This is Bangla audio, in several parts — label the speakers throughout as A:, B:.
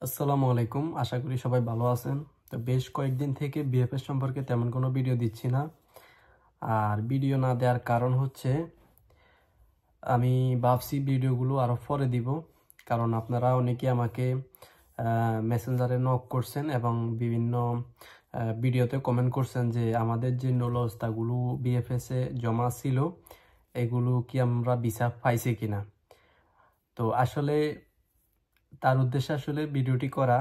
A: আসসালামু আলাইকুম। আশা করি সবাই ভালো আছেন। তো বেশ কয়েকদিন থেকে বিএফএস সম্পর্কে তেমন কোনো ভিডিও দিচ্ছি না। আর ভিডিও না দেওয়ার কারণ হচ্ছে আমি ভাবছি ভিডিওগুলো আরও পরে দিব। কারণ আপনারা অনেকে আমাকে মেসেঞ্জারে নক করছেন এবং বিভিন্ন ভিডিওতে কমেন্ট করছেন যে আমাদের যে নলস্তাগুলো বিএফএসে জমা ছিল এগুলো কি আমরা ভিসা পাইছি কিনা। তো আসলে তার উদ্দেশ্যে আসলে ভিডিওটি করা।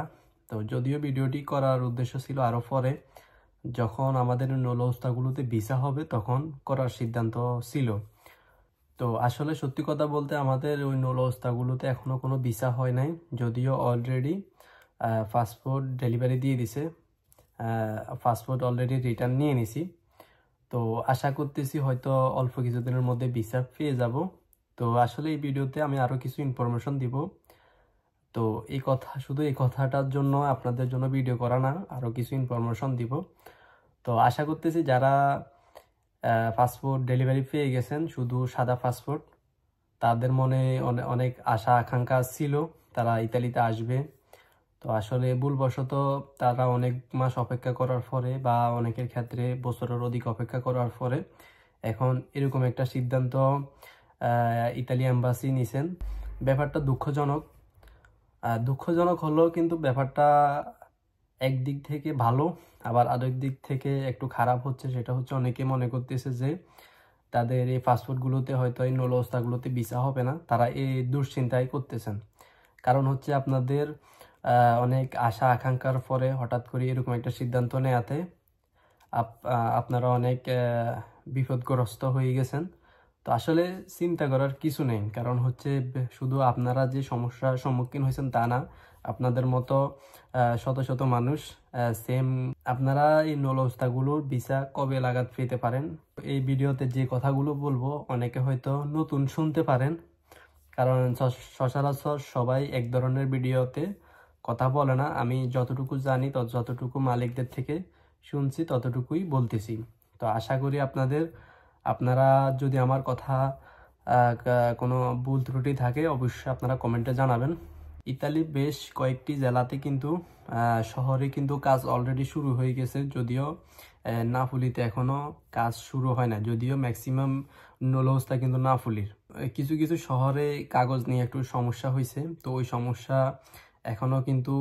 A: তো যদিও ভিডিওটি করার উদ্দেশ্য ছিল আরও পরে, যখন আমাদের নলস্তাগুলোতে ভিসা হবে তখন করার সিদ্ধান্ত ছিল। তো আসলে সত্যি কথা বলতে আমাদের ওই নলস্তাগুলোতে এখনও কোনো ভিসা হয় নাই, যদিও অলরেডি পাসপোর্ট ডেলিভারি দিয়ে দিছে, পাসপোর্ট অলরেডি রিটার্ন নিয়ে নিছি। তো আশা করতেছি হয়তো অল্প কিছুদিনের মধ্যে ভিসা পেয়ে যাব। তো আসলে এই ভিডিওতে আমি আরও কিছু ইনফরমেশন দিব। তো শুধু এই কথাটার জন্য আপনাদের জন্য ভিডিও করা না, আরও কিছু ইনফরমেশন দিব। তো আশা করতেছি যারা পাসপোর্ট ডেলিভারি পেয়ে গেছেন, শুধু সাদা পাসপোর্ট, তাদের মনে অনেক আশা আকাঙ্ক্ষা ছিল তারা ইতালিতে আসবে। তো আসলে ভুলবশত তারা অনেক মাস অপেক্ষা করার পরে বা অনেকের ক্ষেত্রে বছরের অধিক অপেক্ষা করার পরে এখন এরকম একটা সিদ্ধান্ত ইতালি এম্বাসি নিছেন। ব্যাপারটা দুঃখজনক হলেও কিন্তু ব্যাপারটা একদিক থেকে ভালো, আবার আরেক দিক থেকে একটু খারাপ হচ্ছে। সেটা হচ্ছে অনেকে মনে করতেছে যে তাদের এই পাসপোর্টগুলোতে হয়তো এই নলস্তাগুলোতে ভিসা হবে না, তারা এই দুশ্চিন্তাই করতেছেন। কারণ হচ্ছে আপনাদের অনেক আশা আকাঙ্ক্ষার পরে হঠাৎ করে এরকম একটা সিদ্ধান্ত নেওয়াতে আপনারা অনেক বিপদগ্রস্ত হয়ে গেছেন। তো আসলে চিন্তা করার কিছু নেই, কারণ হচ্ছে শুধু আপনারা যে সমস্যার সম্মুখীন হয়েছেন তা না, আপনাদের মতো শত শত মানুষ সেম। আপনারা এই নলস্তাগুলোর ভিসা কবে লাগাত পেতে পারেন, এই ভিডিওতে যে কথাগুলো বলবো অনেকে হয়তো নতুন শুনতে পারেন, কারণ সচরাচর সবাই এক ধরনের ভিডিওতে কথা বলে না। আমি যতটুকু জানি যতটুকু মালিকদের থেকে শুনছি ততটুকুই বলতেছি। তো আশা করি আপনারা যদি আমার কথা কোনো ভুল ত্রুটি থাকে অবশ্যই আপনারা কমেন্টে জানাবেন। ইতালির বেশ কয়েকটি জেলাতে কিন্তু শহরে কিন্তু কাজ অলরেডি শুরু হয়ে গেছে, যদিও নাফুলিতে এখনো কাজ শুরু হয় না, যদিও ম্যাক্সিমাম নলস্তা কিন্তু নাফুলির। কিছু কিছু শহরে কাগজ নিয়ে একটু সমস্যা হয়েছে, তো ওই সমস্যা এখনো কিন্তু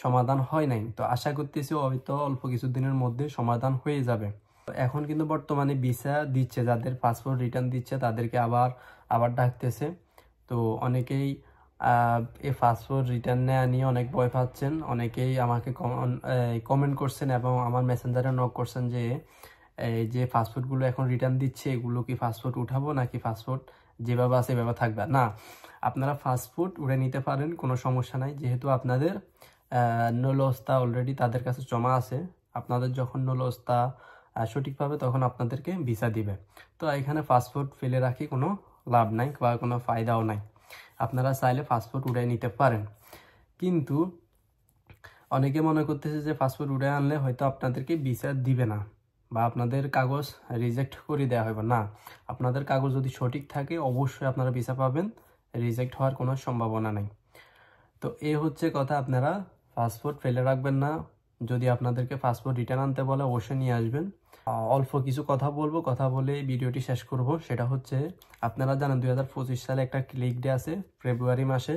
A: সমাধান হয় নাই। তো আশা করতেছি হয়তো অল্প কিছুদিনের মধ্যে সমাধান হয়ে যাবে। এখন কিন্তু বর্তমানে ভিসা দিচ্ছে, যাদের পাসপোর্ট রিটার্ন দিচ্ছে তাদেরকে আবার ডাকতেছে। তো অনেকেই এই পাসপোর্ট রিটার্ন নেওয়া নিয়ে অনেক ভয় পাচ্ছেন। অনেকেই আমাকে কমেন্ট করছেন এবং আমার মেসেঞ্জারে নক করছেন যে এই যে পাসপোর্টগুলো এখন রিটার্ন দিচ্ছে এগুলো কি পাসপোর্ট উঠাবো নাকি পাসপোর্ট যেভাবে আছে এভাবে থাকবে। না, আপনারা পাসপোর্ট উঠে নিতে পারেন, কোনো সমস্যা নাই। যেহেতু আপনাদের নলস্তা অলরেডি তাদের কাছে জমা আছে, আপনাদের যখন নলস্তা সঠিকভাবে তখন আপনাদেরকে ভিসা দিবে। তো এখানে পাসপোর্ট ফেলে রাখি কোনো লাভ নাই বা কোনো ফায়দাও নাই। আপনারা চাইলে পাসপোর্ট উড়ে নিতে পারেন, কিন্তু অনেকে মনে করতেছে যে পাসপোর্ট উড়ে আনলে হয়তো আপনাদেরকে ভিসা দিবে না বা আপনাদের কাগজ রিজেক্ট করে দেওয়া হবে না। আপনাদের কাগজ যদি সঠিক থাকে অবশ্যই আপনারা ভিসা পাবেন, রিজেক্ট হওয়ার কোনো সম্ভাবনা নেই। তো এই হচ্ছে কথা, আপনারা পাসপোর্ট ফেলে রাখবেন না। যদি আপনাদেরকে পাসপোর্ট রিটার্ন আনতে বলে অবশ্যই নিয়ে আসবেন। অল্প কিছু কথা বলবো, কথা বলে ভিডিওটি শেষ করব। সেটা হচ্ছে আপনারা জানেন 2025 সালে একটা ক্লিক ডে আছে ফেব্রুয়ারি মাসে,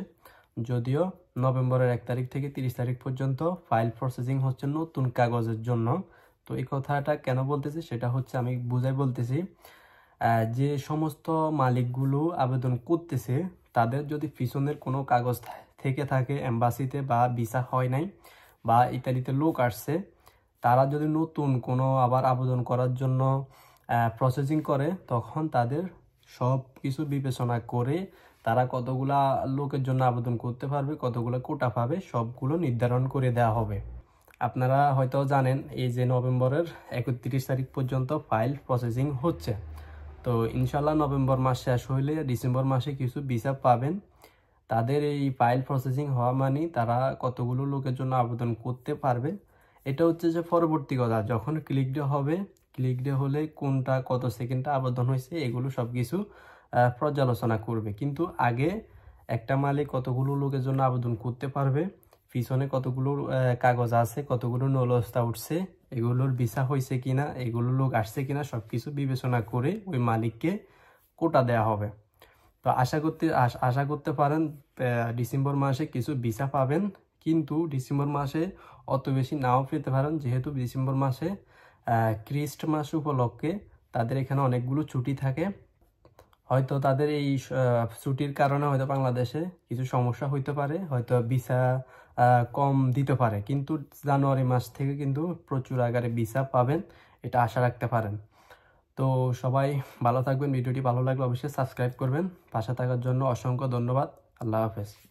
A: যদিও নভেম্বরের 1 তারিখ থেকে 30 তারিখ পর্যন্ত ফাইল প্রসেসিং হচ্ছে নতুন কাগজের জন্য। তো এই কথাটা কেন বলতেছি সেটা হচ্ছে আমি বুঝাই বলতেছি। যে সমস্ত মালিকগুলো আবেদন করতেছে তাদের যদি পিছনের কোনো কাগজ থেকে থাকে এম্বাসিতে বা ভিসা হয় নাই বা ইতালিতে লোক আসছে, তারা যদি নতুন কোনো আবার আবেদন করার জন্য প্রসেসিং করে তখন তাদের সব কিছু বিবেচনা করে তারা কতগুলা লোকের জন্য আবেদন করতে পারবে, কতগুলো কোটা পাবে, সবগুলো নির্ধারণ করে দেওয়া হবে। আপনারা হয়তো জানেন এই যে নভেম্বরের 31 তারিখ পর্যন্ত ফাইল প্রসেসিং হচ্ছে। তো ইনশাল্লাহ নভেম্বর মাস শেষ হইলে ডিসেম্বর মাসে কিছু ভিসা পাবেন। তাদের এই ফাইল প্রসেসিং হওয়া মানে তারা কতগুলো লোকের জন্য আবেদন করতে পারবে, এটা হচ্ছে যে পরবর্তী কথা। যখন ক্লিক ডে হবে, ক্লিক ডে হলে কোনটা কত সেকেন্ডে আবেদন হয়েছে এগুলো সব কিছু পর্যালোচনা করবে। কিন্তু আগে একটা মালিক কতগুলো লোকের জন্য আবেদন করতে পারবে, পিছনে কতগুলো কাগজ আছে, কতগুলো নলস্তা উঠছে, এগুলোর ভিসা হয়েছে কিনা, এগুলো লোক আসছে কিনা, সবকিছু বিবেচনা করে ওই মালিককে কোটা দেওয়া হবে। তো আশা করতে পারেন ডিসেম্বর মাসে কিছু ভিসা পাবেন, কিন্তু ডিসেম্বর মাসে অত বেশি নাও পেতে পারেন, যেহেতু ডিসেম্বর মাসে ক্রিস্টমাস উপলক্ষে তাদের এখানে অনেকগুলো ছুটি থাকে। হয়তো তাদের এই ছুটির কারণে হয়তো বাংলাদেশে কিছু সমস্যা হইতে পারে, হয়তো ভিসা কম দিতে পারে, কিন্তু জানুয়ারি মাস থেকে কিন্তু প্রচুর আকারে ভিসা পাবেন, এটা আশা রাখতে পারেন। তো সবাই ভালো থাকবেন। ভিডিওটি ভালো লাগলে অবশ্যই সাবস্ক্রাইব করবেন। পাশে থাকার জন্য অসংখ্য ধন্যবাদ। আল্লাহ হাফেজ।